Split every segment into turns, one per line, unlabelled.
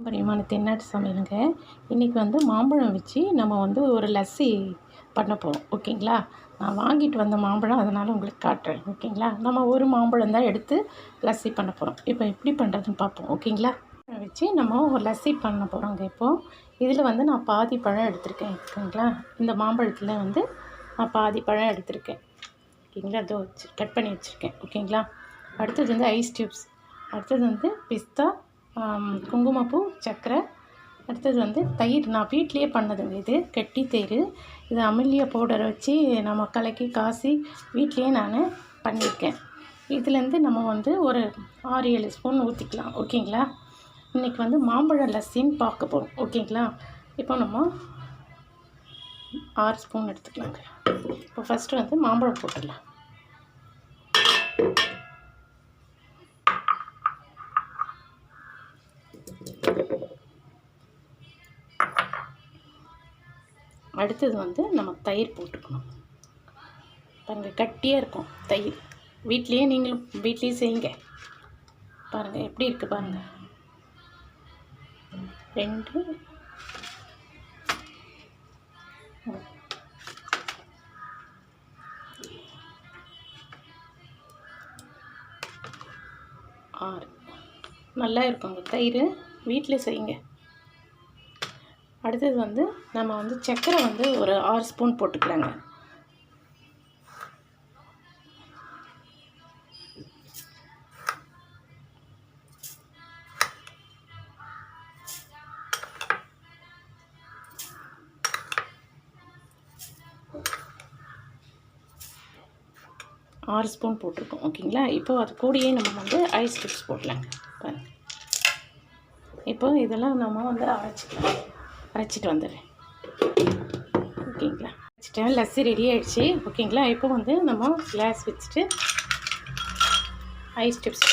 பாரம்பரியமான தென்னாட்டு சமையலுங்க. இன்றைக்கி மாம்பழம் வச்சு நம்ம ஒரு லஸ்ஸி பண்ண போகிறோம். ஓகேங்களா? நான் வாங்கிட்டு வந்த மாம்பழம், அதனால் உங்களுக்கு காட்டுறேன். ஓகேங்களா? நம்ம ஒரு மாம்பழம் தான் எடுத்து லஸ்ஸி பண்ண போகிறோம். இப்போ எப்படி பண்ணுறதுன்னு பார்ப்போம். ஓகேங்களா? வச்சு நம்ம ஒரு லஸ்ஸி பண்ண போகிறோங்க. இப்போது இதில் நான் பாதி பழம் எடுத்திருக்கேன். ஓகேங்களா? இந்த மாம்பழத்தில் நான் பாதி பழம் எடுத்திருக்கேன். ஓகேங்களா? அதோ கட் பண்ணி வச்சுருக்கேன். ஓகேங்களா? அடுத்தது ஐஸ் டியூப்ஸ், அடுத்தது பிஸ்தா, குங்குமப்பூ, சர்க்கரை, அடுத்தது தயிர். நான் வீட்லேயே பண்ணதுங்க. இது கெட்டி தயிர். இது அமிலியா பவுடரை வச்சு நம்ம கலக்கி காசி வீட்லேயே நான் பண்ணியிருக்கேன். இதுலேருந்து நம்ம ஒரு 6-7 ஸ்பூன் ஊற்றிக்கலாம். ஓகேங்களா? இன்றைக்கி மாம்பழ லஸ்ஸின்னு பார்க்க போகிறோம். ஓகேங்களா? இப்போ நம்ம 6 ஸ்பூன் எடுத்துக்கலாங்க. இப்போ ஃபஸ்ட்டு மாம்பழம் போட்டுடலாம். அடுத்தது நம்ம தயிர் போட்டுக்கணும். பாருங்கள், கட்டியாக இருக்கும் தயிர். வீட்லேயே நீங்களும் வீட்லேயே செய்யுங்க. பாருங்கள் எப்படி இருக்குது பாருங்கள். 2 6 நல்லா இருக்குங்க தயிர். வீட்டில் செய்யுங்க. அடுத்தது நம்ம சர்க்கரை ஒரு 6 ஸ்பூன் போட்டுக்கலாங்க. ஆறு ஸ்பூன் போட்டிருக்கோம். ஓகேங்களா? இப்போ அது கூடயே நம்ம ஐஸ் டியூப்ஸ் போடலாங்க. பாருங்கள், இப்போ இதெல்லாம் நம்ம அரைச்சிட்டு வந்துடுறேன். ஓகேங்களா? அரைச்சிட்டேன். லஸ்ஸி ரெடி ஆகிடுச்சு. ஓகேங்களா? இப்போ நம்ம கிளாஸ் வச்சுட்டு ஐஸ் டிப்ஸ்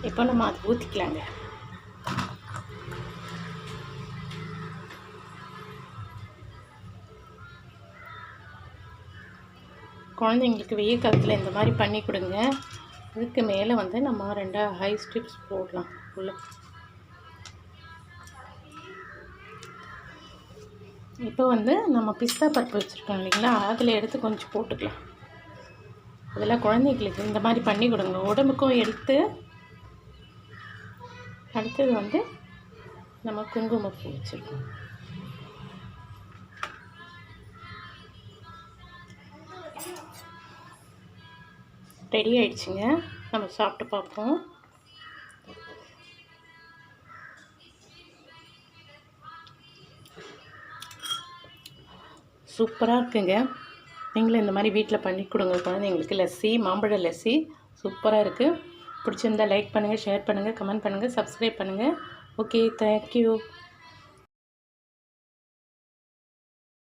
இப்போ நம்ம அதை ஊற்றிக்கலாங்க. குழந்தைங்களுக்கு வெயில் காலத்தில் இந்த மாதிரி பண்ணி கொடுங்க. இதுக்கு மேலே நம்ம 2 ஐஸ் டிப்ஸ் போடலாம் உள்ள. இப்போ நம்ம பிஸ்தா பருப்பு வச்சுருக்கோம் இல்லைங்களா, அதில் எடுத்து கொஞ்சம் போட்டுக்கலாம். அதெல்லாம் குழந்தைங்களுக்கு இந்த மாதிரி பண்ணி கொடுங்க, உடம்புக்கும் எடுத்து. அடுத்தது நம்ம குங்குமப்பூ வச்சுருக்கோம். ரெடி ஆகிடுச்சுங்க. நம்ம சாப்பிட்டு பார்ப்போம். சூப்பராக இருக்குங்க. நீங்களும் இந்த மாதிரி வீட்டில் பண்ணி கொடுங்க குழந்தைங்களுக்கு. லஸ்ஸி, மாம்பழ லஸ்ஸி சூப்பராக இருக்குது. பிடிச்சிருந்தால் லைக் பண்ணுங்கள், ஷேர் பண்ணுங்கள், கமெண்ட் பண்ணுங்கள், சப்ஸ்கிரைப் பண்ணுங்கள். Okay, thank you.